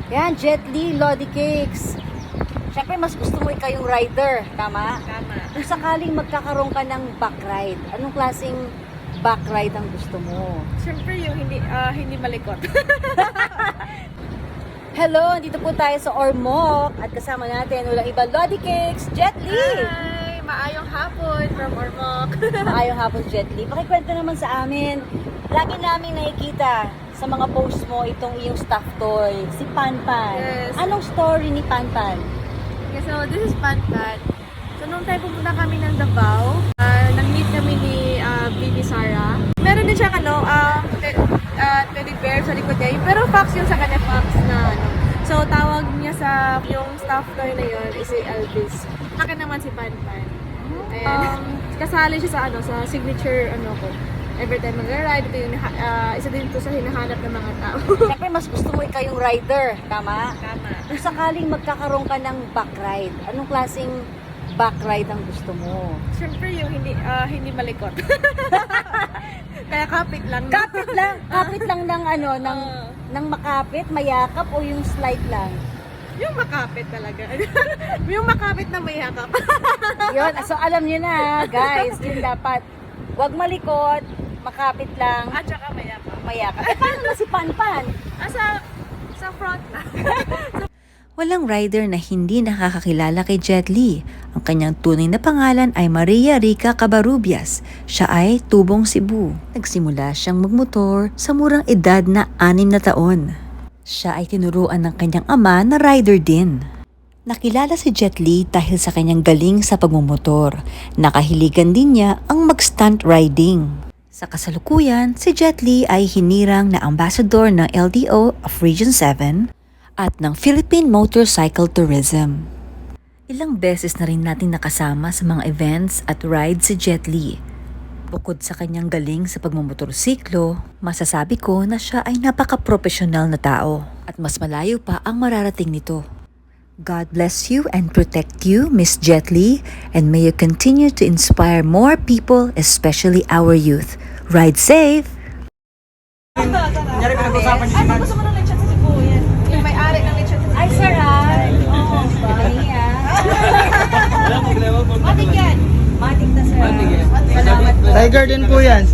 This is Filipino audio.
Yan, Jet Li, Lodi Cakes. Siyempre, mas gusto mo ikaw yung rider, tama? Tama. Kung sakaling magkakaroon ka ng back ride, anong klaseng back ride ang gusto mo? Siyempre yung hindi malikot. Hello, dito po tayo sa Ormoc at kasama natin walang iba, Lodi Cakes, Jet Li. Hi! Maayong hapon from Ormoc. Maayong hapon, Jet Li. Pakikwento naman sa amin. Lagi namin nakikita sa mga posts mo itong iyong stuffed toy, si Panpan. Yes. Anong story ni Panpan? Okay, so this is Panpan. So nung tayo pupunta kami ng Davao, nag-meet kami ni Bibi Sara. Meron din siya teddy bear sa likod niya. Pero fox yun sa kanya, fox na ano. So tawag niya sa yung stuffed toy na yun is si Elvis. Akin naman si Panpan. Ayan. Kasali siya sa signature ko. Every time mag-ride, ito yung isa din ito sa hinahanap ng mga tao. Siyempre, mas gusto mo ikaw yung rider, tama? Tama. Kung sakaling magkakaroon ka ng back ride, anong klaseng back ride ang gusto mo? Siyempre yung hindi malikot. Kaya kapit lang. Kapit lang ng ng makapit, mayakap o yung slide lang? Yung makapit talaga. Yung makapit na may yakap. Yun, so alam niyo na guys, yun dapat. Huwag malikot, makapit lang, At saka may yakap. mayakap. Eh, paano na si Panpan? Sa front na. Walang rider na hindi nakakakilala kay Jet Li. Ang kanyang tunay na pangalan ay Maria Rica Cabarrubias. Siya ay tubong Cebu. Nagsimula siyang magmotor sa murang edad na 6 na taon. Siya ay tinuruan ng kanyang ama na rider din. Nakilala si Jet Li dahil sa kanyang galing sa pagmumotor. Nakahiligan din niya ang mag-stunt riding. Sa kasalukuyan, si Jet Li ay hinirang na ambassador ng LTO of Region 7 at ng Philippine Motorcycle Tourism. Ilang beses na rin natin nakasama sa mga events at rides si Jet Li. Bukod sa kanyang galing sa pagmumotorsiklo, masasabi ko na siya ay napaka-professional na tao at mas malayo pa ang mararating nito. God bless you and protect you, Miss Jet Li, and may you continue to inspire more people, especially our youth. Ride safe! Kunyari pinag-usapan niyo si Max. Gusto mo ng lechon sa Cebu? Yan. Yung may-ari ng lechon sa Cebu. Ay, sarap! Oo, bali Walang problema. Matik yan. Matik na sir. Matik yan. Salamat po. Tiger din po yan.